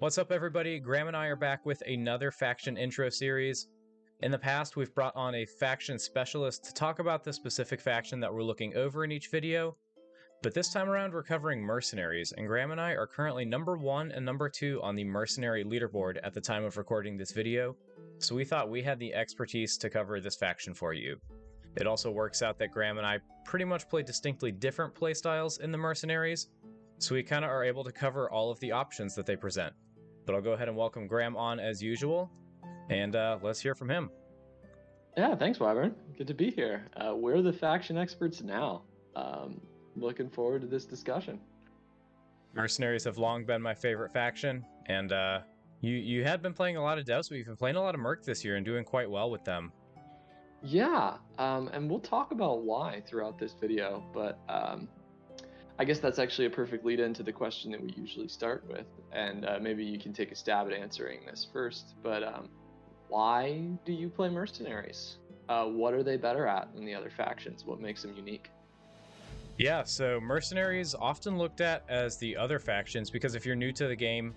What's up, everybody? Graham and I are back with another faction intro series. In the past, we've brought on a faction specialist to talk about the specific faction that we're looking over in each video, but this time around we're covering Mercenaries, and Graham and I are currently number 1 and number 2 on the Mercenary leaderboard at the time of recording this video, so we thought we had the expertise to cover this faction for you. It also works out that Graham and I pretty much play distinctly different playstyles in the Mercenaries, so we kind of are able to cover all of the options that they present. But I'll go ahead and welcome Graham on as usual, and let's hear from him. Yeah, thanks, Wyvern. Good to be here. We're the faction experts now. Looking forward to this discussion. Mercenaries have long been my favorite faction, and you had been playing a lot of devs, but you've been playing a lot of Merc this year and doing quite well with them. Yeah, and we'll talk about why throughout this video, but I guess that's actually a perfect lead into the question that we usually start with, and maybe you can take a stab at answering this first, but why do you play Mercenaries? What are they better at than the other factions? What makes them unique? Yeah, so Mercenaries often looked at as the other factions because if you're new to the game,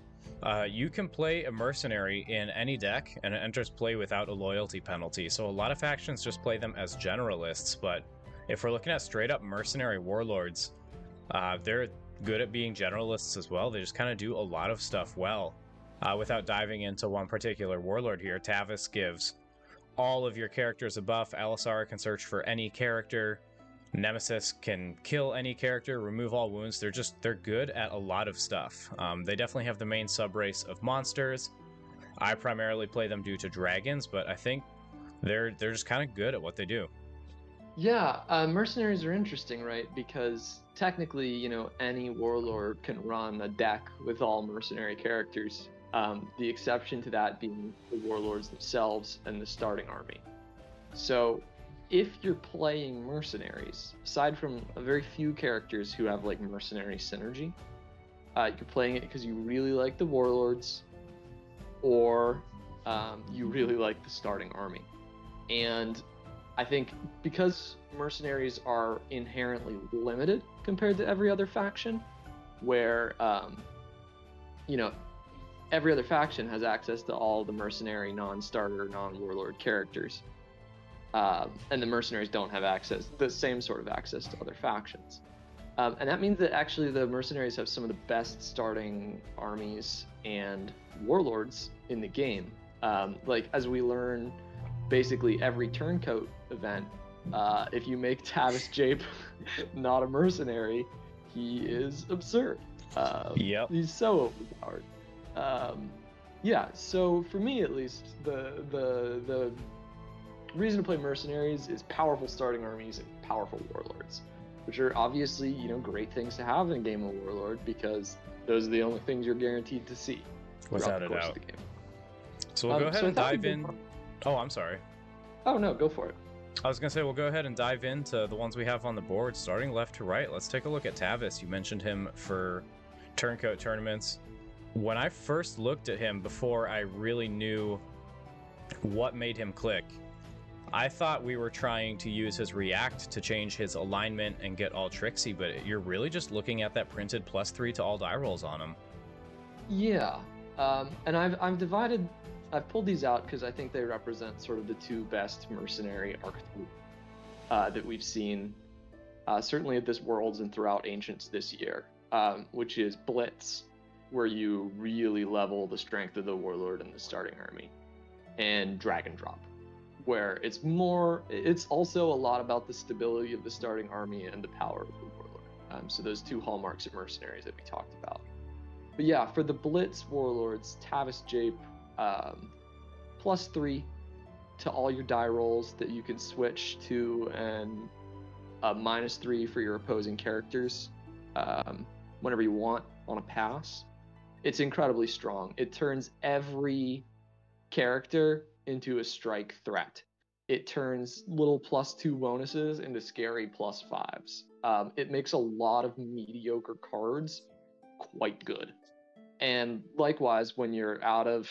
you can play a Mercenary in any deck and it enters play without a loyalty penalty, so a lot of factions just play them as generalists, but if we're looking at straight up Mercenary Warlords, they're good at being generalists as well. They just kind of do a lot of stuff well. Without diving into one particular warlord here, Tavis gives all of your characters a buff. Alisara can search for any character. Nemesis can kill any character, remove all wounds. They're good at a lot of stuff. They definitely have the main subrace of monsters. I primarily play them due to dragons, but I think they're just kind of good at what they do. Yeah, Mercenaries are interesting, right? Because technically, you know, any warlord can run a deck with all mercenary characters. The exception to that being the warlords themselves and the starting army. So if you're playing Mercenaries, aside from a very few characters who have like mercenary synergy, you're playing it because you really like the warlords or you really like the starting army. And I think because Mercenaries are inherently limited compared to every other faction, where, you know, every other faction has access to all the mercenary, non-starter, non-warlord characters, and the Mercenaries don't have the same sort of access to other factions. And that means that actually the Mercenaries have some of the best starting armies and warlords in the game. Like, as we learn, basically every turncoat event, if you make Tavis Jape not a mercenary, he is absurd. Yep. He's so overpowered. Yeah, so for me at least, the reason to play Mercenaries is powerful starting armies and powerful warlords, which are obviously, you know, great things to have in a game of Warlord because those are the only things you're guaranteed to see Without a doubt. So we'll go ahead and dive in. Oh, I'm sorry. Oh, no, go for it. I was going to say, we'll go ahead and dive into the ones we have on the board, starting left to right. Let's take a look at Tavis. You mentioned him for turncoat tournaments. When I first looked at him, before I really knew what made him click, I thought we were trying to use his react to change his alignment and get all tricksy, but you're really just looking at that printed +3 to all die rolls on him. Yeah, and I've pulled these out because I think they represent sort of the two best mercenary archetypes that we've seen, certainly at this Worlds and throughout Ancients this year, which is Blitz, where you really level the strength of the warlord and the starting army, and Drag and Drop, where it's also a lot about the stability of the starting army and the power of the warlord. So those two hallmarks of Mercenaries that we talked about. But yeah, for the Blitz warlords, Tavis Jape, +3 to all your die rolls that you can switch to, and -3 for your opposing characters whenever you want on a pass. It's incredibly strong. It turns every character into a strike threat. It turns little +2 bonuses into scary +5s. It makes a lot of mediocre cards quite good. And likewise, when you're out of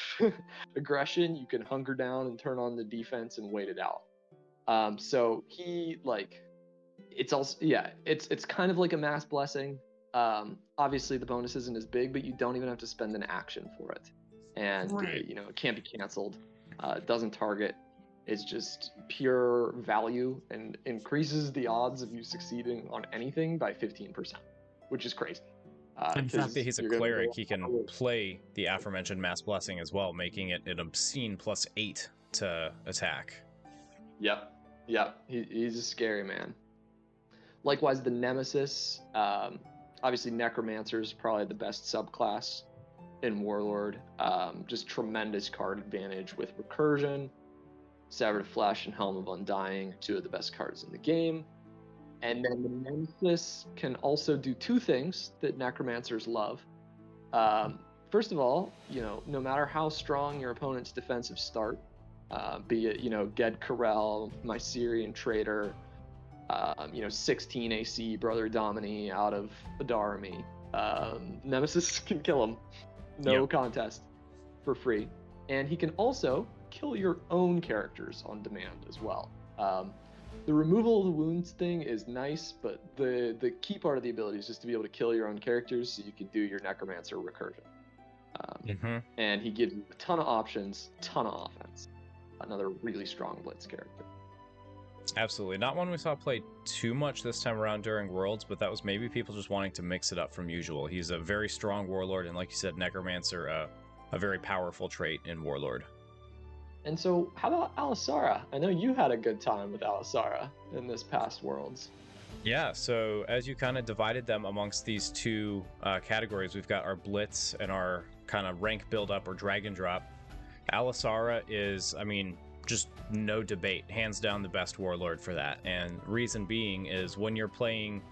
aggression, you can hunker down and turn on the defense and wait it out. So he, like, it's also, yeah, it's kind of like a mass blessing. Obviously the bonus isn't as big, but you don't even have to spend an action for it, and you know, it can't be canceled. It doesn't target. It's just pure value and increases the odds of you succeeding on anything by 15%, which is crazy. And the fact that he's a cleric, he can play the aforementioned Mass Blessing as well, making it an obscene +8 to attack. Yep. He's a scary man. Likewise, the Nemesis. Obviously, Necromancer is probably the best subclass in Warlord. Just tremendous card advantage with Recursion. Severed Flesh and Helm of Undying, two of the best cards in the game. And then the Nemesis can also do two things that Necromancers love. First of all, you know, no matter how strong your opponent's defensive start, be it, you know, Ged Corel, Mycerian Trader, you know, 16 AC Brother Domini out of Adarami, Nemesis can kill him. No contest, for free. And he can also kill your own characters on demand as well. The removal of the wounds thing is nice, but the key part of the ability is just to be able to kill your own characters so you can do your Necromancer recursion. And he gives you a ton of options, ton of offense. Another really strong Blitz character. Absolutely. Not one we saw play too much this time around during Worlds, but that was maybe people just wanting to mix it up from usual. He's a very strong Warlord, and like you said, Necromancer, a very powerful trait in Warlord. And so, how about Alisara? I know you had a good time with Alisara in this past Worlds. Yeah, so as you kind of divided them amongst these two categories, we've got our Blitz and our kind of rank build-up or drag and drop. Alisara is, I mean, just no debate, hands down the best Warlord for that. And reason being is when you're playing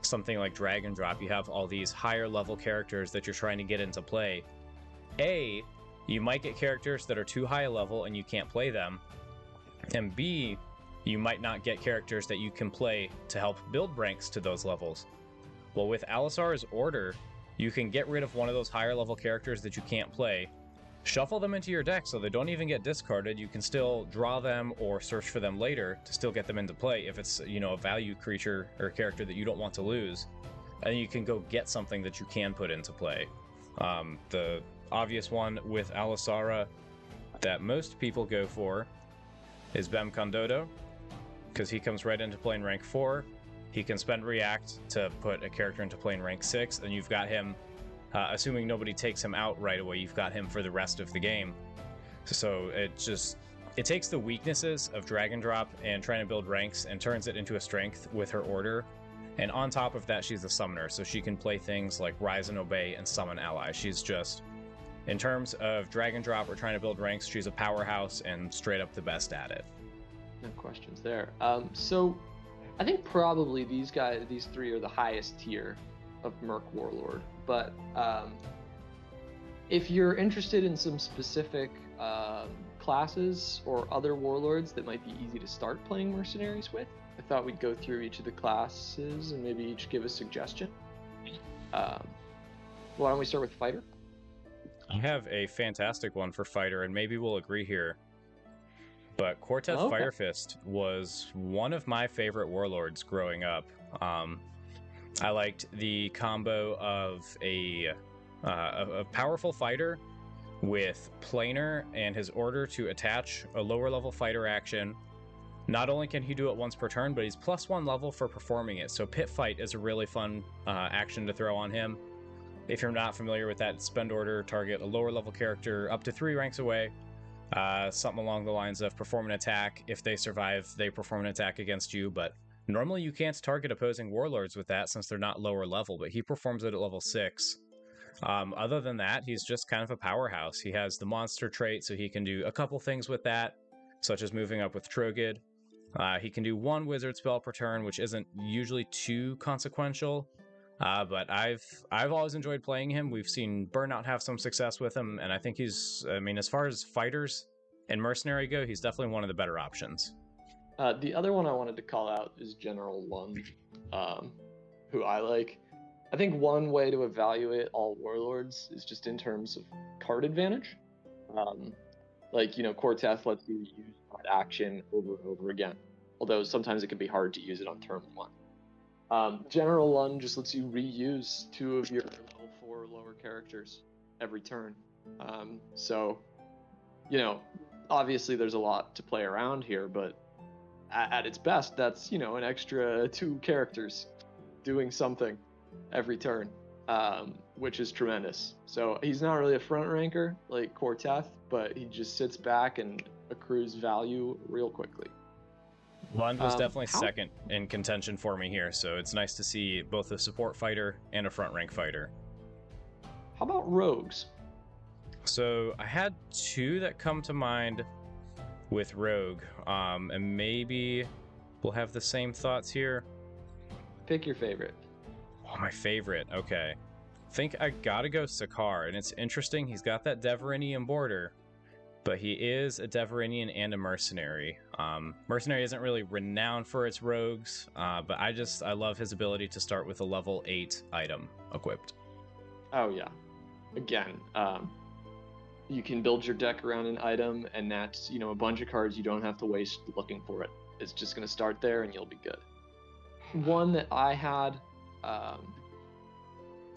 something like drag and drop, you have all these higher level characters that you're trying to get into play. You might get characters that are too high a level and you can't play them. And B, you might not get characters that you can play to help build ranks to those levels. Well, with Alisara's Order, you can get rid of one of those higher level characters that you can't play, shuffle them into your deck so they don't even get discarded. You can still draw them or search for them later to still get them into play if it's, you know, a value creature or a character that you don't want to lose. And you can go get something that you can put into play. The obvious one with Alisara that most people go for is Bem Condodo, because he comes right into play in rank 4. He can spend React to put a character into play in rank 6, and you've got him, assuming nobody takes him out right away, you've got him for the rest of the game. So it takes the weaknesses of drag and drop and trying to build ranks and turns it into a strength with her Order. And on top of that, she's a summoner, so she can play things like Rise and Obey and summon allies. She's just, in terms of drag and drop or trying to build ranks, she's a powerhouse and straight up the best at it. No questions there. So I think probably these three are the highest tier of Merc Warlord. But if you're interested in some specific classes or other Warlords that might be easy to start playing Mercenaries with, I thought we'd go through each of the classes and maybe each give a suggestion. Why don't we start with Fighter? I have a fantastic one for Fighter, and maybe we'll agree here. But Cortez Firefist was one of my favorite Warlords growing up. I liked the combo of a powerful fighter with Planar and his Order to attach a lower level fighter action. Not only can he do it once per turn, but he's +1 level for performing it. So Pit Fight is a really fun action to throw on him. If you're not familiar with that, spend Order, target a lower level character up to 3 ranks away. Something along the lines of perform an attack. If they survive, they perform an attack against you, but normally you can't target opposing Warlords with that since they're not lower level, but he performs it at level 6. Other than that, he's just kind of a powerhouse. He has the monster trait, so he can do a couple things with that, such as moving up with Trogid. He can do 1 wizard spell per turn, which isn't usually too consequential. But I've always enjoyed playing him. We've seen Burnout have some success with him, and I think he's, I mean, as far as fighters and Mercenary go, he's definitely one of the better options. The other one I wanted to call out is General Lunge, who I like. I think one way to evaluate all Warlords is just in terms of card advantage. Like, you know, Cortez lets you use that action over and over again, although sometimes it can be hard to use it on turn 1. General 1 just lets you reuse 2 of your level 4 or lower characters every turn. So, you know, obviously there's a lot to play around here, but at its best, that's, you know, an extra 2 characters doing something every turn, which is tremendous. So he's not really a front ranker like Quarteth, but he just sits back and accrues value real quickly. Lund was definitely second in contention for me here, so it's nice to see both a support fighter and a front rank fighter. How about rogues? So I had 2 that come to mind with rogue, and maybe we'll have the same thoughts here. Pick your favorite. Oh, my favorite. Okay. I think I gotta go Sakaar, and it's interesting. He's got that Deverinian border, but he is a Deverinian and a mercenary. Mercenary isn't really renowned for its rogues, but I love his ability to start with a level 8 item equipped. Oh yeah. Again, you can build your deck around an item, and that's, you know, a bunch of cards you don't have to waste looking for it. It's just going to start there and you'll be good. One that I had,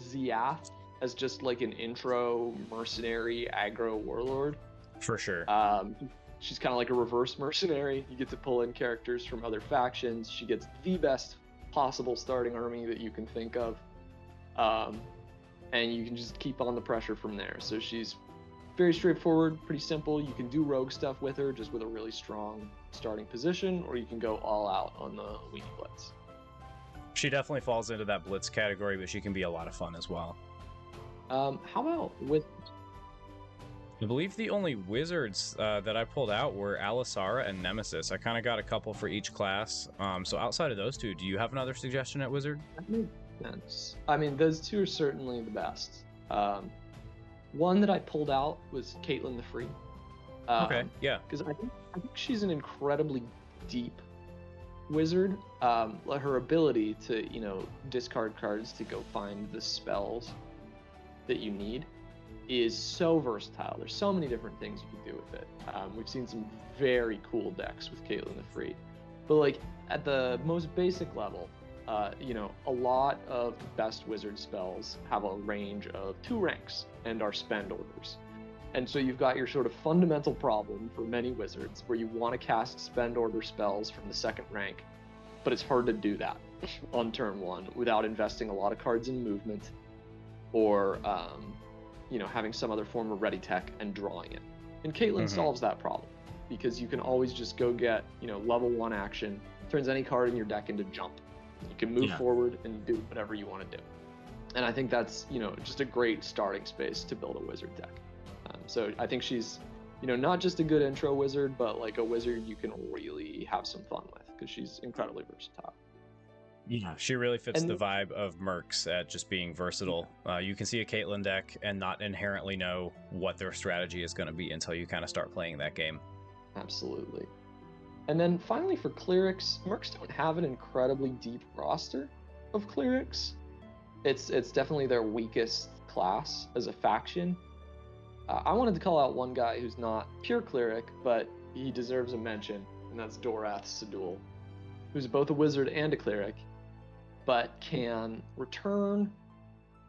Ziath, as just like an intro mercenary aggro warlord. For sure. She's kind of like a reverse mercenary. You get to pull in characters from other factions. She gets the best possible starting army that you can think of. And you can just keep on the pressure from there. So she's very straightforward, pretty simple. You can do rogue stuff with her, just with a really strong starting position, or you can go all out on the Weenie Blitz. She definitely falls into that Blitz category, but she can be a lot of fun as well. How about with... I believe the only wizards that I pulled out were Alisara and Nemesis. I kind of got a couple for each class. So outside of those 2, do you have another suggestion at wizard? That makes sense. I mean, those 2 are certainly the best. One that I pulled out was Caitlyn the Free. Okay, yeah. Because I think she's an incredibly deep wizard. Her ability to, you know, discard cards to go find the spells that you need is so versatile. There's so many different things you can do with it. We've seen some very cool decks with Caitlyn the Free. But like at the most basic level, you know, a lot of the best wizard spells have a range of 2 ranks and are spend orders. And so you've got your sort of fundamental problem for many wizards where you want to cast spend order spells from the 2nd rank, but it's hard to do that on turn 1 without investing a lot of cards in movement or, you know, having some other form of ready tech and drawing it. And Caitlyn solves that problem because you can always just go get, you know, level 1 action, turns any card in your deck into jump. You can move forward and do whatever you want to do. And I think that's, you know, just a great starting space to build a wizard deck. So I think she's, you know, not just a good intro wizard, but like a wizard you can really have some fun with because she's incredibly versatile. Yeah, she really fits the vibe of Mercs at just being versatile. You can see a Caitlyn deck and not inherently know what their strategy is going to be until you kind of start playing that game. Absolutely. And then finally for clerics, Mercs don't have an incredibly deep roster of clerics. It's definitely their weakest class as a faction. I wanted to call out one guy who's not pure cleric, but he deserves a mention, and that's Dorath Sedul, who's both a wizard and a cleric, but can return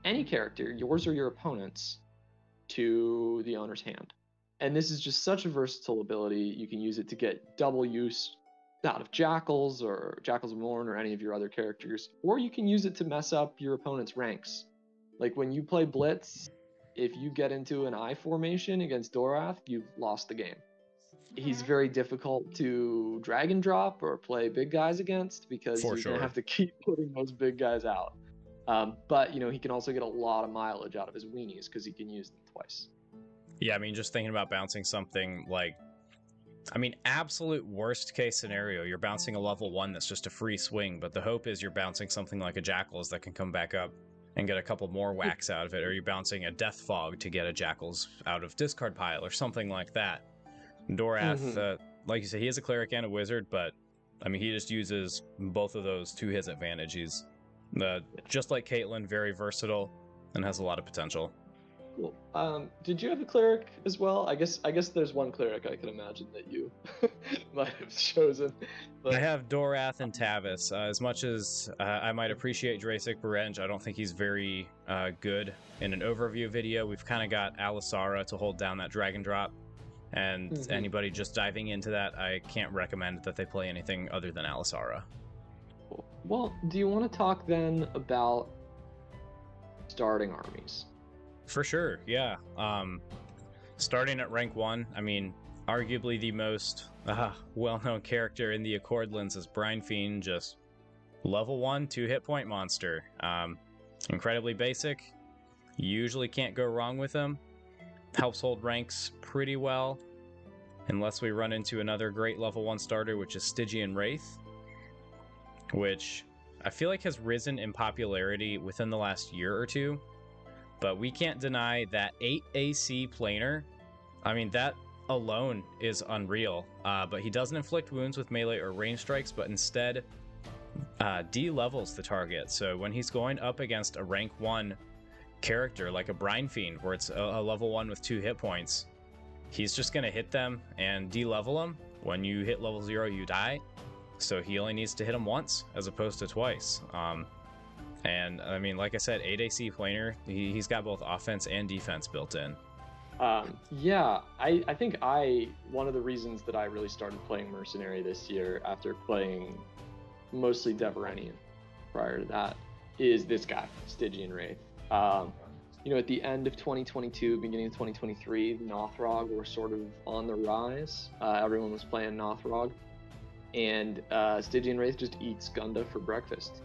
any character, yours or your opponent's, to the owner's hand. And this is just such a versatile ability. You can use it to get double use out of Jackals or Jackals of Morn or any of your other characters, or you can use it to mess up your opponent's ranks. Like when you play Blitz, if you get into an I formation against Dorath, you've lost the game. He's very difficult to drag and drop or play big guys against because you're going to have to keep putting those big guys out. But, you know, he can also get a lot of mileage out of his weenies because he can use them twice. Yeah, I mean, just thinking about bouncing something like, I mean, absolute worst case scenario, you're bouncing a level 1 that's just a free swing, but the hope is you're bouncing something like a Jackals that can come back up and get a couple more whacks out of it, or you're bouncing a Death Fog to get a Jackals out of discard pile or something like that. Dorath, like you said, he is a cleric and a wizard, but I mean, he just uses both of those to his advantage. He's just like Caitlyn, very versatile and has a lot of potential. Cool. Did you have a cleric as well? I guess there's one cleric I can imagine that you might have chosen. I But have Dorath and Tavis. As much as I might appreciate Drasic Berenge, I don't think he's very good in an overview video. We've kind of got Alisara to hold down that Dragon Drop, and anybody just diving into that, I can't recommend that they play anything other than Alisara. cool. Well, do you want to talk then about starting armies? For sure, yeah. Starting at rank 1, I mean, arguably the most well-known character in the Accordlands is Brine Fiend, just level 1, 2 hit point monster. Incredibly basic. You usually can't go wrong with him. Helps hold ranks pretty well, unless we run into another great level 1 starter, which is Stygian Wraith, which I feel like has risen in popularity within the last year or two. But we can't deny that 8 AC planar, I mean, that alone is unreal. But he doesn't inflict wounds with melee or range strikes, but instead de-levels the target. So when he's going up against a rank 1 character like a Brine Fiend, where it's a level 1 with 2 hit points, he's just going to hit them and de-level them. When you hit level 0, you die. So he only needs to hit them once as opposed to twice. And I mean, like I said, 8 AC planar, he's got both offense and defense built in. Yeah, I think one of the reasons that I really started playing Mercenary this year after playing mostly Deveranian prior to that is this guy, Stygian Wraith. At the end of 2022, beginning of 2023, Nothrog were sort of on the rise. Everyone was playing Nothrog, and Stygian Wraith just eats Gunda for breakfast.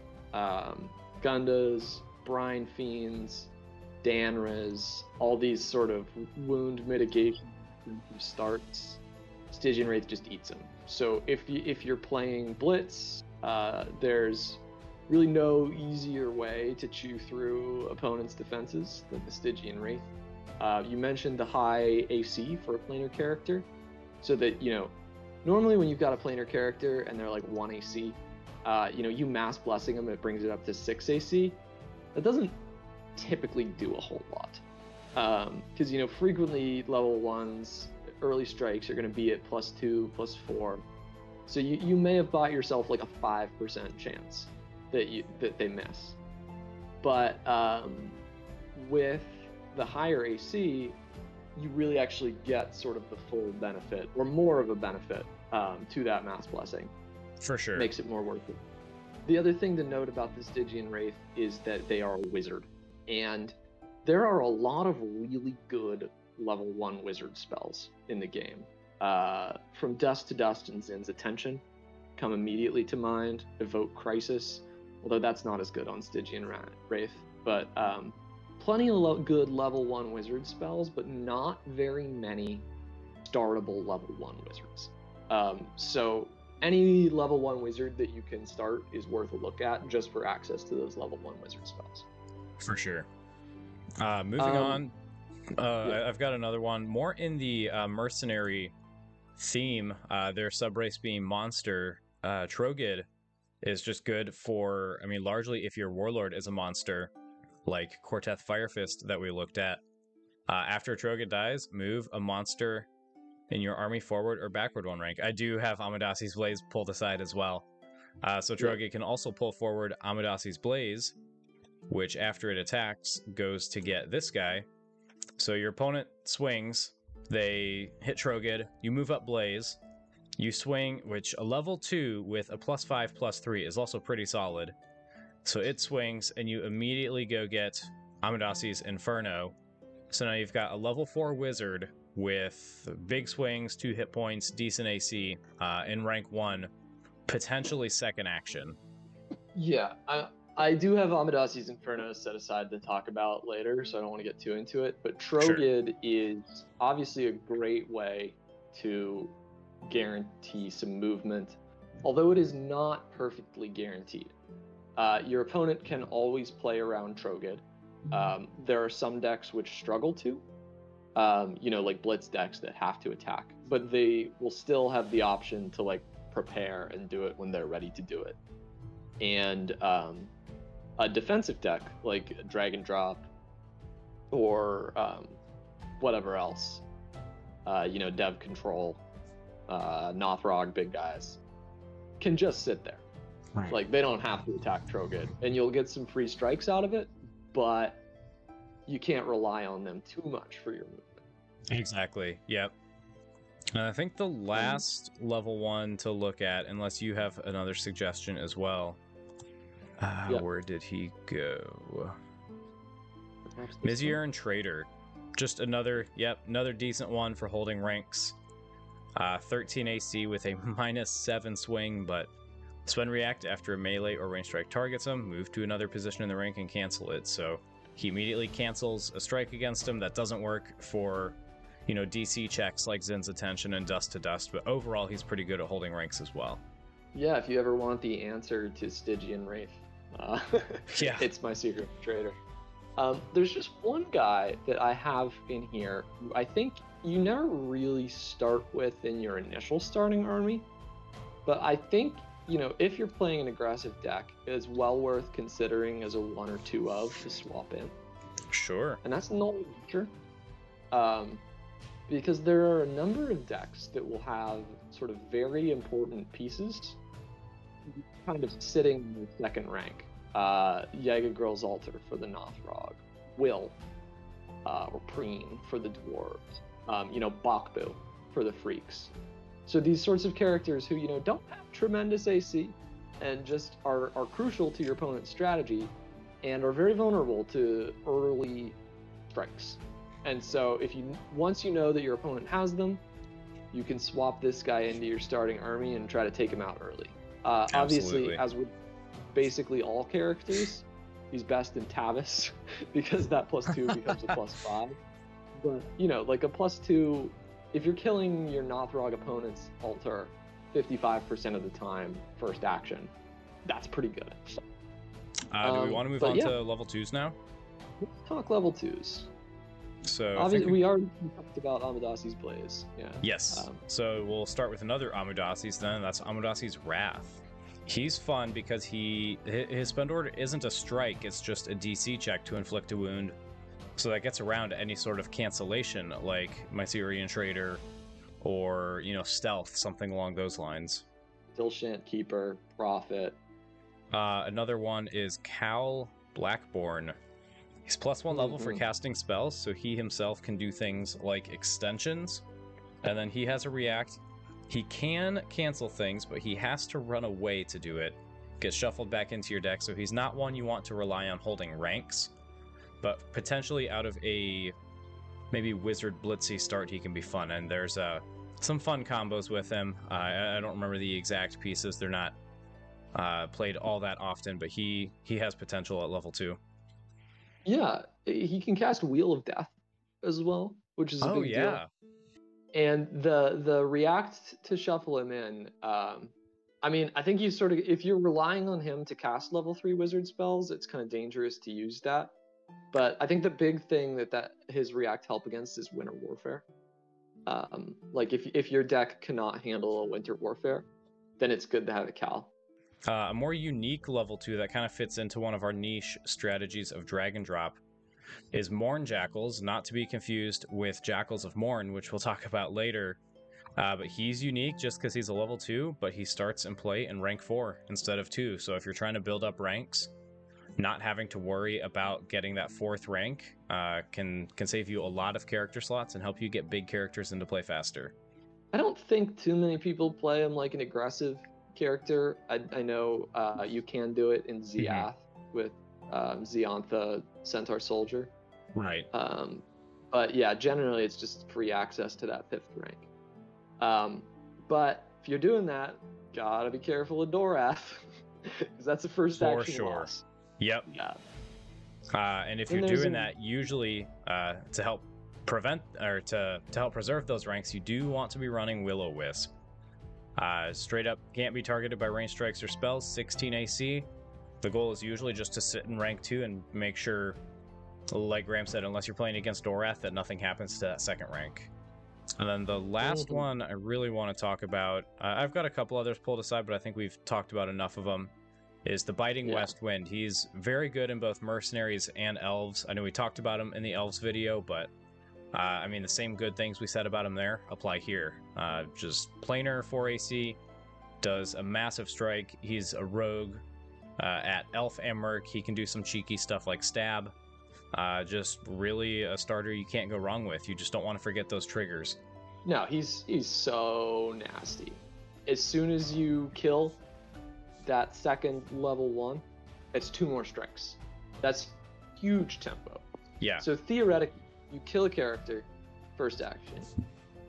Gundas, Brine Fiends, Danras, all these sort of wound mitigation starts, Stygian Wraith just eats them. So if you're playing Blitz, there's really no easier way to chew through opponents' defenses than the Stygian Wraith. You mentioned the high AC for a planar character, so that, normally when you've got a planar character and they're like 1 AC, you mass blessing them, it brings it up to 6 AC. That doesn't typically do a whole lot. Because, frequently level 1s, early strikes are going to be at +2, +4. So you may have bought yourself like a 5% chance that they miss. But with the higher AC, you really actually get sort of the full benefit, or more of a benefit, to that mass blessing. For sure. Makes it more worth it. The other thing to note about the Stygian Wraith is that they are a wizard, and there are a lot of really good level 1 wizard spells in the game. From Dust to Dust and Zin's Attention come immediately to mind. Evoke Crisis, although that's not as good on Stygian Wraith, but plenty of good level 1 wizard spells, but not very many startable level 1 wizards. So any level 1 wizard that you can start is worth a look at just for access to those level 1 wizard spells. For sure. Moving on, yeah. I've got another one more in the mercenary theme. Their subrace being monster. Trogid is just good for, largely if your warlord is a monster, like Corteth Firefist that we looked at. After Trogid dies, move a monster in your army forward or backward 1 rank. I do have Amadasi's Blaze pulled aside as well. So Trogid can also pull forward Amadasi's Blaze, which after it attacks goes to get this guy. So your opponent swings, they hit Trogid, you move up Blaze, you swing, which a level 2 with a +5/+3 is also pretty solid. So it swings, and you immediately go get Amadasi's Inferno. So now you've got a level 4 wizard with big swings, 2 hit points, decent AC, in rank 1, potentially second action. Yeah, I do have Amadasi's Inferno set aside to talk about later, so I don't want to get too into it. But Trogid is obviously a great way to guarantee some movement, although it is not perfectly guaranteed. Your opponent can always play around Trogid. There are some decks which struggle to, like Blitz decks that have to attack, but they will still have the option to like prepare and do it when they're ready to do it. And a defensive deck like Dragon Drop, or whatever else. Dev control, Nothrog, big guys, can just sit there. Right. Like, they don't have to attack Trogan, and you'll get some free strikes out of it, but you can't rely on them too much for your movement. Exactly. Yep. And I think the last level 1 to look at, unless you have another suggestion as well. Where did he go? Mizier and Trader. Just another decent one for holding ranks. 13 AC with a -7 swing, but spend react after a melee or range strike targets him, move to another position in the rank and cancel it. So he immediately cancels a strike against him. That doesn't work for, DC checks like Zin's Attention and Dust to Dust, but overall he's pretty good at holding ranks as well. Yeah, if you ever want the answer to Stygian Wraith, it's my secret trader. There's just one guy that I have in here who I think you never really start with in your initial starting army, but I think, if you're playing an aggressive deck, it's well worth considering as a 1 or 2 of to swap in. Sure. And that's Null Nature. Because there are a number of decks that will have sort of very important pieces kind of sitting in the second rank. Jaeger Girl's Altar for the Nothrog, Will, or Preen for the Dwarves, Bakbu for the Freaks. So these sorts of characters who, don't have tremendous AC and just are crucial to your opponent's strategy and are very vulnerable to early strikes. And so once you know that your opponent has them, you can swap this guy into your starting army and try to take him out early. Obviously, as with basically all characters, he's best in Tavis because that +2 becomes a +5. But, like a +2, if you're killing your Nothrog opponent's altar 55% of the time, first action, that's pretty good. Do we want to move on to level 2s now? Let's talk level 2s. So obviously, we already talked about Amadasi's Blaze. Yeah. Yes. So we'll start with another Amadasi's then. That's Amadasi's Wrath. He's fun because his spend order isn't a strike, it's just a DC check to inflict a wound. So that gets around any sort of cancellation, like Mycerian Trader or, Stealth, something along those lines. Dilshant Keeper, Prophet. Another one is Cal Blackborn. He's +1 level for casting spells, so he himself can do things like extensions. And then he has a react. He can cancel things, but he has to run away to do it. Gets shuffled back into your deck, so he's not one you want to rely on holding ranks. But potentially out of a maybe Wizard Blitzy start, he can be fun. And there's some fun combos with him. I don't remember the exact pieces. They're not played all that often, but he has potential at level 2. Yeah, he can cast Wheel of Death as well, which is a big deal. And the react to shuffle him in, I think you sort of, if you're relying on him to cast level 3 wizard spells, it's kind of dangerous to use that. But I think the big thing that his react help against is Winter Warfare. Like if your deck cannot handle a Winter Warfare, then it's good to have a Cal. A more unique level 2 that kind of fits into one of our niche strategies of drag and drop is Morn Jackals, not to be confused with Jackals of Morn, which we'll talk about later. But he's unique just because he's a level 2, but he starts in play in rank 4 instead of 2. So if you're trying to build up ranks, not having to worry about getting that 4th rank can save you a lot of character slots and help you get big characters into play faster. I don't think too many people play him like an aggressive character. I know you can do it in Ziath with Zeontha Centaur Soldier. Right. But yeah, generally it's just free access to that 5th rank. But if you're doing that, gotta be careful of Dorath, because that's the first action loss. Yep. Yeah. And if you're doing that, usually to help prevent or to help preserve those ranks, you do want to be running Will-O-Wisp. Straight up can't be targeted by range strikes or spells, 16 AC. The goal is usually just to sit in rank 2 and make sure, like Graham said, unless you're playing against Dorath, that nothing happens to that 2nd rank. And then the last one I really want to talk about, I've got a couple others pulled aside, but I think we've talked about enough of them, is the Biting Yeah. West Wind. He's very good in both Mercenaries and Elves. I know we talked about him in the Elves video, but I mean, the same good things we said about him there apply here. Just planar 4 AC, does a massive strike. He's a rogue at Elf and Merc. He can do some cheeky stuff like stab. Just really a starter you can't go wrong with. You just don't want to forget those triggers. No, he's so nasty. As soon as you kill that second level 1, it's 2 more strikes. That's huge tempo. Yeah. So theoretically, you kill a character, first action.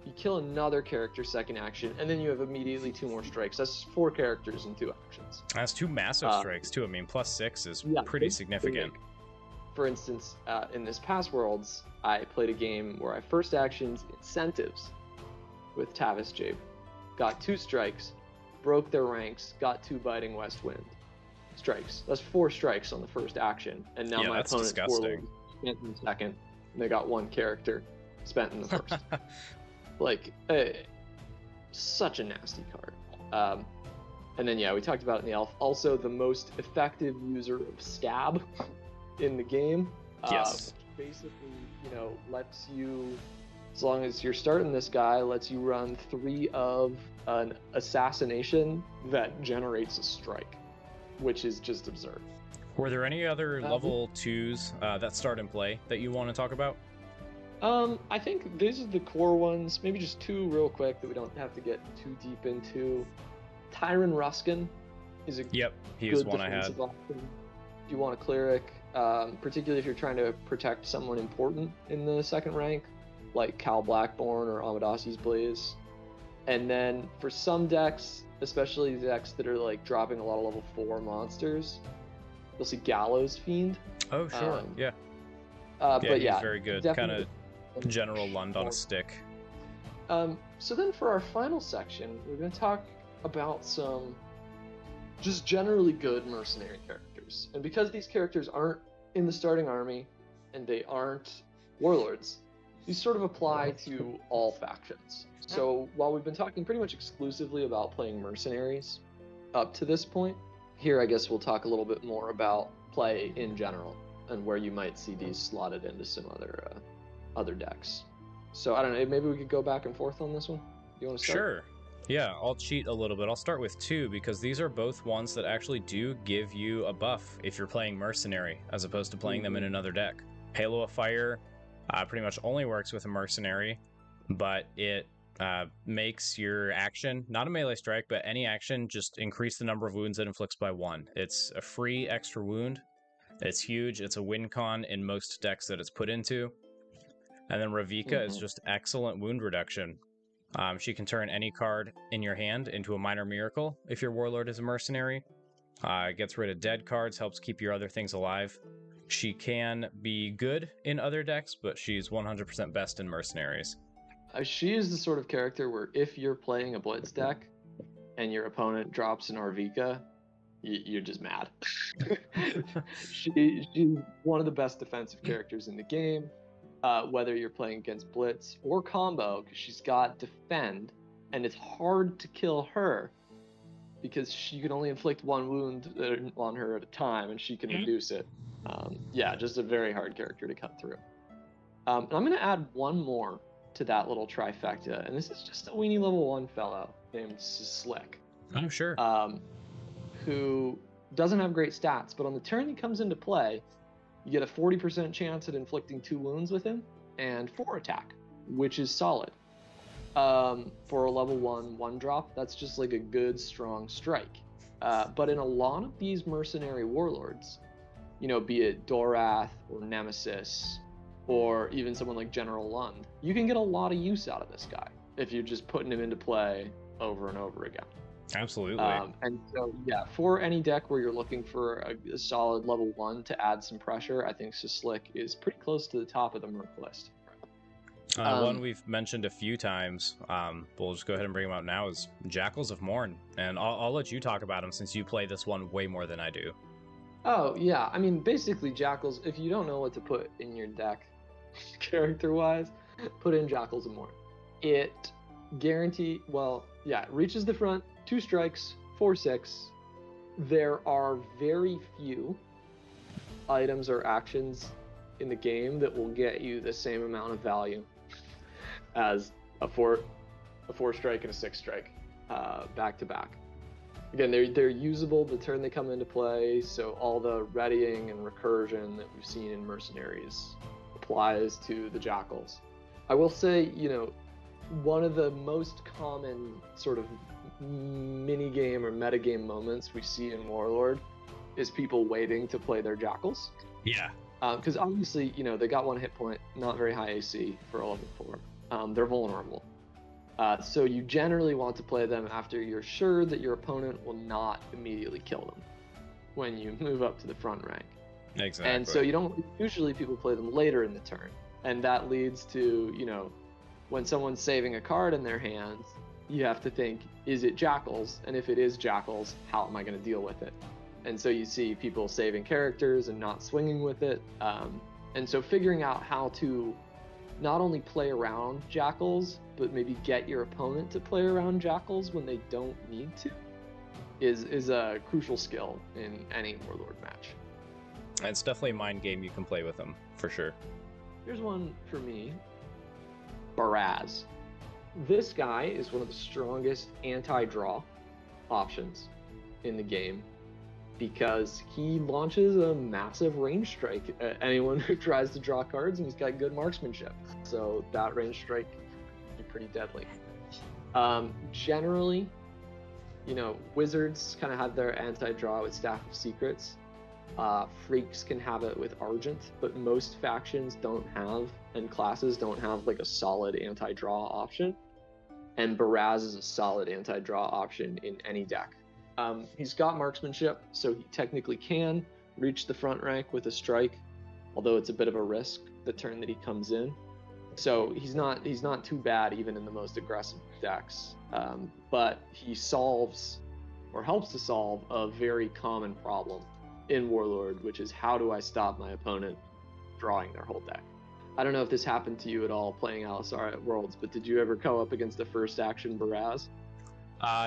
You kill another character, second action, and then you have immediately 2 more strikes. That's 4 characters in 2 actions. That's 2 massive strikes too. I mean, +6 is pretty significant. For instance, in this past Worlds, I played a game where I first actions Incentives with Tavis Jabe. Got 2 strikes, broke their ranks, got 2 Biting West Wind strikes. That's 4 strikes on the first action, and now my opponent's Warlord spent in the second, and they got 1 character spent in the first. Like, such a nasty card. And then, yeah, we talked about it in the Elf. Also, the most effective user of Stab in the game. Yes. Basically, you know, lets you, as long as you're starting this guy, lets you run 3 of an assassination that generates a strike, which is just absurd. Were there any other level 2s that start in play that you want to talk about? I think these are the core ones. Maybe just 2 real quick that we don't have to get too deep into. Tyron Ruskin is a he was one I had. option. If you want a cleric, particularly if you're trying to protect someone important in the second rank, like Cal Blackborn or Amadasi's Blaze. And then for some decks, especially decks that are like dropping a lot of level 4 monsters, you'll see Gallows Fiend. Oh, sure. Yeah, but he's yeah, very good. Kind of General Lund on a stick. So then for our final section, we're going to talk about some just generally good mercenary characters. And because these characters aren't in the starting army and they aren't warlords, these sort of apply to all factions. So while we've been talking pretty much exclusively about playing mercenaries up to this point, here I guess we'll talk a little bit more about play in general and where you might see these slotted into some other decks. So I don't know, maybe we could go back and forth on this one. You want to start? Sure. Yeah, I'll cheat a little bit. I'll start with 2 because these are both ones that actually do give you a buff if you're playing Mercenary as opposed to playing them in another deck. Halo of Fire pretty much only works with a Mercenary, but it makes your action, not a melee strike, but any action, just increase the number of wounds it inflicts by 1. It's a free extra wound. It's huge. It's a win con in most decks that it's put into. And then Ravika is just excellent wound reduction. She can turn any card in your hand into a minor miracle if your Warlord is a Mercenary. Gets rid of dead cards, helps keep your other things alive. She can be good in other decks, but she's 100% best in Mercenaries. She is the sort of character where if you're playing a Blitz deck and your opponent drops an Arvika, you're just mad. She's one of the best defensive characters in the game. Whether you're playing against Blitz or combo, because she's got defend, and it's hard to kill her because she can only inflict 1 wound on her at a time, and she can reduce it. Yeah, just a very hard character to cut through. And I'm going to add 1 more to that little trifecta, and this is just a weenie level 1 fellow named Slick. I'm sure. Who doesn't have great stats, but on the turn he comes into play, you get a 40% chance at inflicting 2 wounds with him and 4 attack, which is solid. For a level 1 drop, that's just like a good, strong strike. But in a lot of these Mercenary Warlords, you know, be it Dorath or Nemesis, or even someone like General Lund, you can get a lot of use out of this guy if you're just putting him into play over and over again. Absolutely. And so, yeah, for any deck where you're looking for a solid level 1 to add some pressure, I think Slick is pretty close to the top of the Merc list. One we've mentioned a few times, we'll just go ahead and bring him out now, is Jackals of Morn. And I'll let you talk about him since you play this one way more than I do. Oh, yeah. I mean, basically, Jackals, if you don't know what to put in your deck character-wise, put in Jackals of Morn. It reaches the front, 2 strikes, 4/6, there are very few items or actions in the game that will get you the same amount of value as a four strike and a 6 strike back to back. Again, they're usable the turn they come into play, so all the readying and recursion that we've seen in Mercenaries applies to the Jackals. I will say, you know, one of the most common sort of mini-game or metagame moments we see in Warlord is people waiting to play their Jackals. Yeah. Because obviously, you know, they got 1 hit point, not very high AC for a level 4. They're vulnerable. So you generally want to play them after you're sure that your opponent will not immediately kill them when you move up to the front rank. Exactly. And so you don't, usually people play them later in the turn. And that leads to, you know, when someone's saving a card in their hands, you have to think, is it Jackals? And if it is Jackals, how am I going to deal with it? And so you see people saving characters and not swinging with it. And so figuring out how to not only play around Jackals, but maybe get your opponent to play around Jackals when they don't need to is a crucial skill in any Warlord match. It's definitely a mind game you can play with them, for sure. Here's one for me. Baraz. This guy is one of the strongest anti-draw options in the game because he launches a massive range strike at anyone who tries to draw cards, and he's got good marksmanship. So that range strike can be pretty deadly. Generally, you know, wizards kind of have their anti-draw with Staff of Secrets. Freaks can have it with Argent, but most factions don't have, and classes don't have like a solid anti-draw option. And Baraz is a solid anti-draw option in any deck. He's got marksmanship, so he technically can reach the front rank with a strike, although it's a bit of a risk the turn that he comes in. So he's not too bad even in the most aggressive decks. But he solves, or helps to solve, a very common problem in Warlord, which is how do I stop my opponent drawing their whole deck? I don't know if this happened to you at all playing Alisara at Worlds, but did you ever go up against a first action Baraz?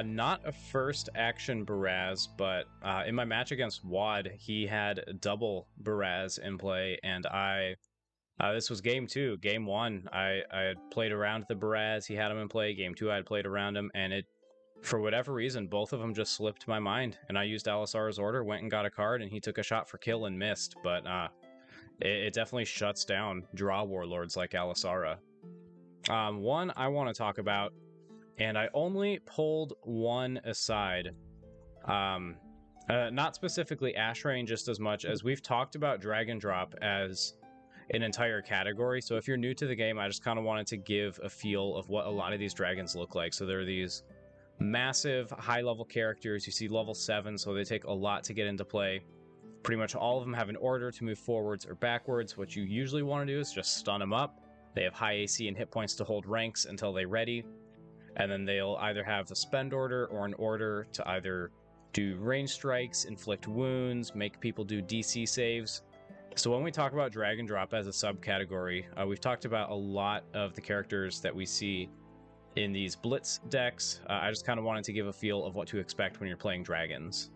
Not a first action Baraz, but in my match against Wad, he had double Baraz in play, and this was game 2. Game 1, I had played around the Baraz, he had him in play. Game 2, I had played around him, and for whatever reason, both of them just slipped my mind, and I used Alisara's order, went and got a card, and he took a shot for kill and missed, but it definitely shuts down draw warlords like Alisara. One I want to talk about, and I only pulled one aside, not specifically Ashrain just as much as we've talked about Dragon Drop as an entire category. So if you're new to the game, I just kind of wanted to give a feel of what a lot of these dragons look like. So there are these massive high-level characters. You see level 7, so they take a lot to get into play. Pretty much all of them have an order to move forwards or backwards. What you usually want to do is just stun them up. They have high AC and hit points to hold ranks until they ready. And then they'll either have the spend order or an order to either do range strikes, inflict wounds, make people do DC saves. So when we talk about Dragon Drop as a subcategory, we've talked about a lot of the characters that we see in these Blitz decks. I just kind of wanted to give a feel of what to expect when you're playing dragons.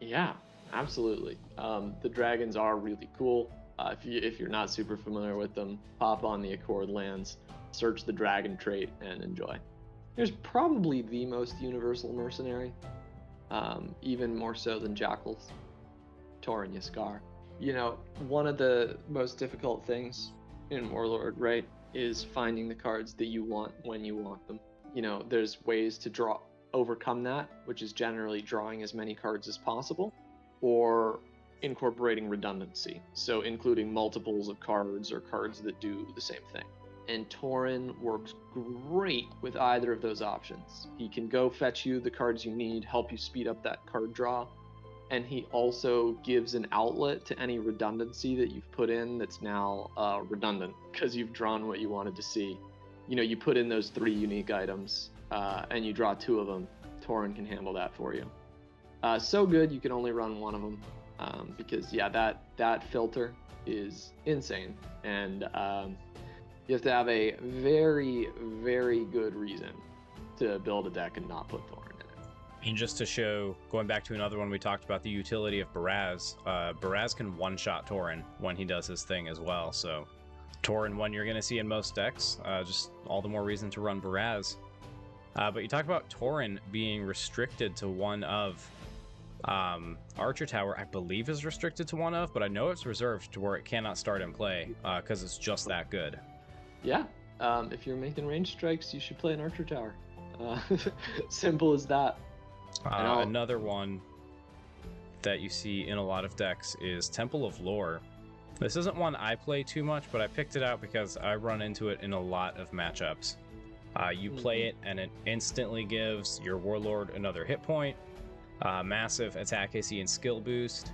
Yeah, absolutely. The dragons are really cool. If you're not super familiar with them, pop on the Accord lands, search the dragon trait, and enjoy. Here's probably the most universal mercenary, even more so than Jackals, Tor and Yaskar. You know, one of the most difficult things in Warlord, right, is finding the cards that you want when you want them. You know, there's ways to overcome that, which is generally drawing as many cards as possible, or incorporating redundancy, so including multiples of cards or cards that do the same thing. And Tauren works great with either of those options. He can go fetch you the cards you need, help you speed up that card draw, and he also gives an outlet to any redundancy that you've put in that's now redundant because you've drawn what you wanted to see. You know, you put in those 3 unique items and you draw 2 of them. Tauren can handle that for you. So good you can only run 1 of them because, yeah, that filter is insane. And you have to have a very, very good reason to build a deck and not put Tauren in it. And just to show, going back to another one we talked about, the utility of Baraz, Baraz can one-shot Tauren when he does his thing as well, so Tauren one you're going to see in most decks, just all the more reason to run Baraz. But you talk about Tauren being restricted to one of. Archer Tower, I believe, is restricted to one of, but I know it's reserved to where it cannot start in play, because it's just that good. Yeah, if you're making range strikes, you should play an Archer Tower. Simple as that. Another one that you see in a lot of decks is Temple of Lore. This isn't one I play too much, but I picked it out because I run into it in a lot of matchups. You play it, and it instantly gives your Warlord another hit point, massive attack AC and skill boost,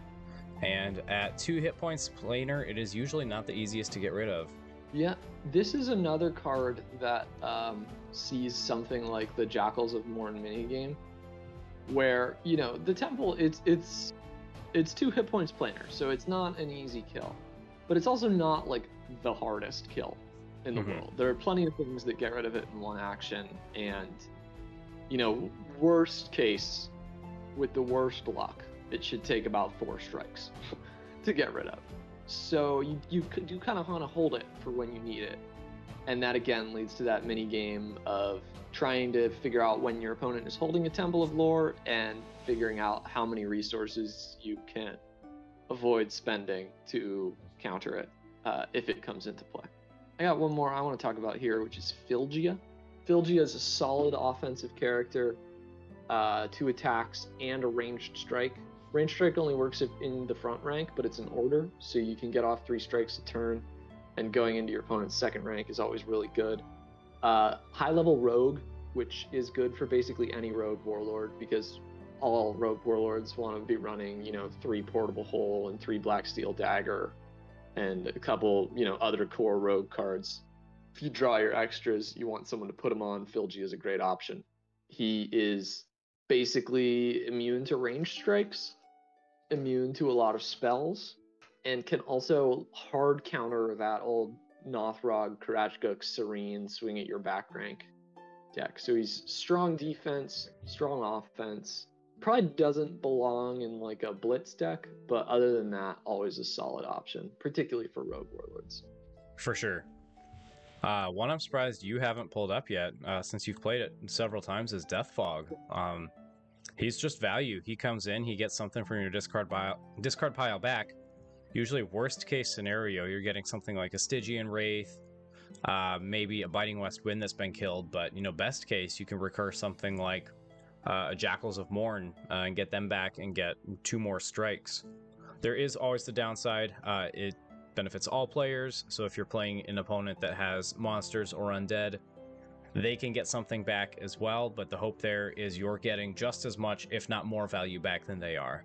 and at 2 hit points planar, it is usually not the easiest to get rid of. Yeah, this is another card that sees something like the Jackals of Morn minigame, where, you know, the Temple, it's 2 hit points planar, so it's not an easy kill, but it's also not like the hardest kill in the world. There are plenty of things that get rid of it in one action, and, you know, worst case, with the worst luck, it should take about 4 strikes to get rid of. So you kind of want to hold it for when you need it, and that again leads to that mini game of trying to figure out when your opponent is holding a Temple of Lore and figuring out how many resources you can avoid spending to counter it if it comes into play. I got one more I want to talk about here, which is Filgia. Filgia is a solid offensive character, 2 attacks and a ranged strike. Ranged strike only works if in the front rank, but it's an order, so you can get off 3 strikes a turn, and going into your opponent's second rank is always really good. High level rogue, which is good for basically any rogue warlord, because all rogue warlords want to be running, you know, 3 portable hole and 3 black steel dagger, and a couple, you know, other core rogue cards. If you draw your extras, you want someone to put them on. Filgi is a great option. He is basically immune to ranged strikes, immune to a lot of spells, and can also hard counter that old Nothrog, Karachguk, Serene, swing at your back rank deck. So he's strong defense, strong offense. Probably doesn't belong in like a blitz deck, but other than that, always a solid option, particularly for rogue warlords. For sure. One I'm surprised you haven't pulled up yet, since you've played it several times, is Death Fog. He's just value. He comes in, he gets something from your discard pile back. Usually worst case scenario, you're getting something like a Stygian Wraith, maybe a Biting West Wind that's been killed, but, you know, best case, you can recur something like a Jackals of Morn and get them back and get 2 more strikes. There is always the downside. It benefits all players, so if you're playing an opponent that has monsters or undead, they can get something back as well, but the hope there is you're getting just as much, if not more, value back than they are.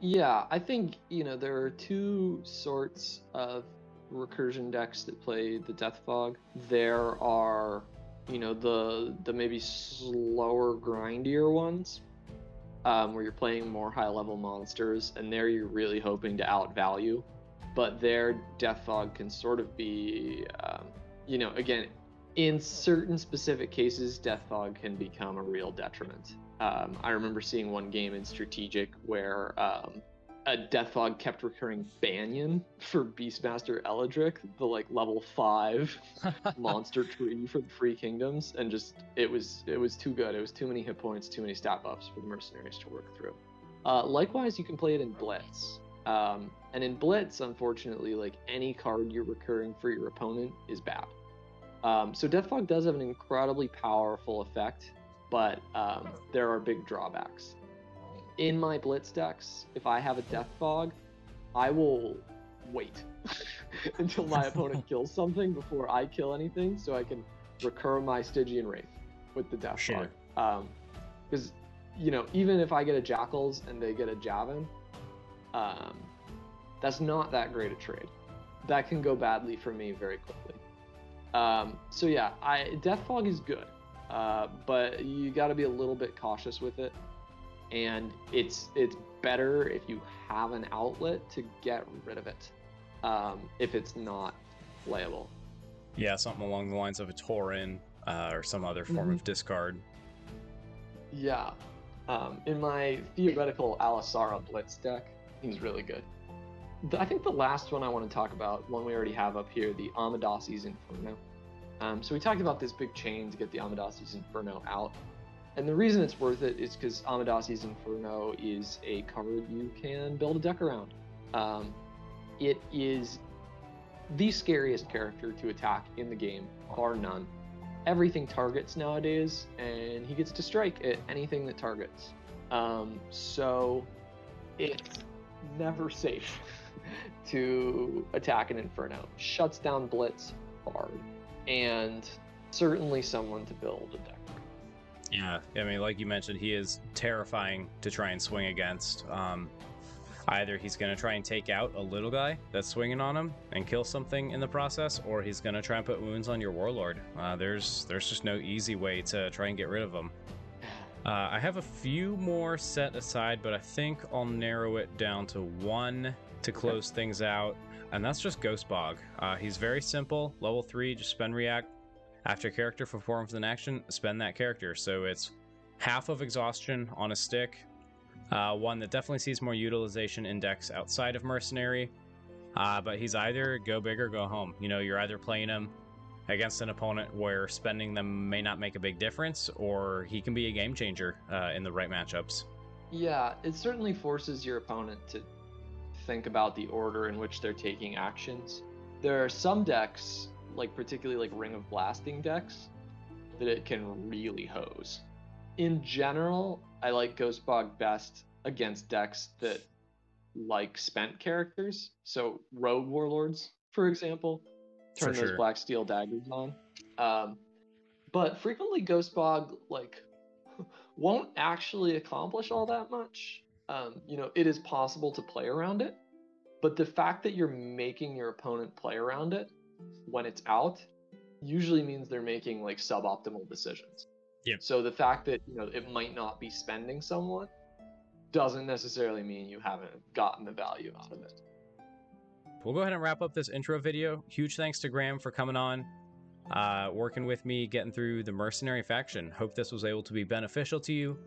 Yeah, I think, you know, there are 2 sorts of recursion decks that play the Death Fog. There are, you know, the maybe slower, grindier ones, where you're playing more high-level monsters, and there you're really hoping to outvalue. But their Death Fog can sort of be, you know, again, in certain specific cases, Death Fog can become a real detriment. I remember seeing one game in Strategic where a Death Fog kept recurring Banyan for Beastmaster Eldrick, the like level 5 monster tree for the Free Kingdoms, and just it was too good. It was too many hit points, too many stat buffs for the Mercenaries to work through. Likewise, you can play it in Blitz. And in Blitz, unfortunately, like any card you're recurring for your opponent is bad. So Death Fog does have an incredibly powerful effect, but there are big drawbacks. In my Blitz decks, if I have a Death Fog, I will wait until my opponent kills something before I kill anything, so I can recur my Stygian Wraith with the Death Fog. Because, you know, even if I get a Jackals and they get a Javin, that's not that great a trade. That can go badly for me very quickly. So yeah, Death Fog is good, but you got to be a little bit cautious with it, and it's better if you have an outlet to get rid of it, if it's not playable. Yeah, something along the lines of a Tauren or some other form of discard. Yeah, In my theoretical Alisara Blitz deck, he's really good. I think the last one I want to talk about, one we already have up here, the Amadasi's Inferno. So we talked about this big chain to get the Amadasi's Inferno out. And the reason it's worth it is because Amadasi's Inferno is a card you can build a deck around. It is the scariest character to attack in the game, bar none. Everything targets nowadays, and he gets to strike at anything that targets. So it's never safe to attack an Inferno. Shuts down Blitz hard, and certainly someone to build a deck. Yeah, I mean, like you mentioned, he is terrifying to try and swing against. Either he's going to try and take out a little guy that's swinging on him and kill something in the process, or he's going to try and put wounds on your Warlord. There's just no easy way to try and get rid of him. I have a few more set aside, but I think I'll narrow it down to one to close things out, and that's just Ghost Bog. He's very simple, level 3, just spend react. After a character performs an action, spend that character. So it's half of exhaustion on a stick. One that definitely sees more utilization in decks outside of Mercenary. But he's either go big or go home. You know, you're either playing him against an opponent where spending them may not make a big difference, or he can be a game changer in the right matchups. Yeah, it certainly forces your opponent to think about the order in which they're taking actions. There are some decks, like particularly like Ring of Blasting decks, that it can really hose. In general, I like Ghost Bog best against decks that like spent characters. So Rogue Warlords, for example, turn those Black Steel Daggers on. But frequently Ghost Bog like won't actually accomplish all that much. You know, it is possible to play around it, but the fact that you're making your opponent play around it when it's out usually means they're making like suboptimal decisions. Yep. So the fact that, you know, it might not be spending someone doesn't necessarily mean you haven't gotten the value out of it. We'll go ahead and wrap up this intro video. Huge thanks to Graham for coming on, working with me, getting through the Mercenary faction. Hope this was able to be beneficial to you,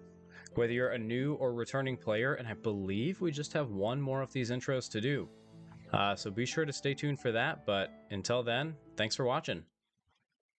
whether you're a new or returning player, and I believe we just have one more of these intros to do. So be sure to stay tuned for that, but until then, thanks for watching.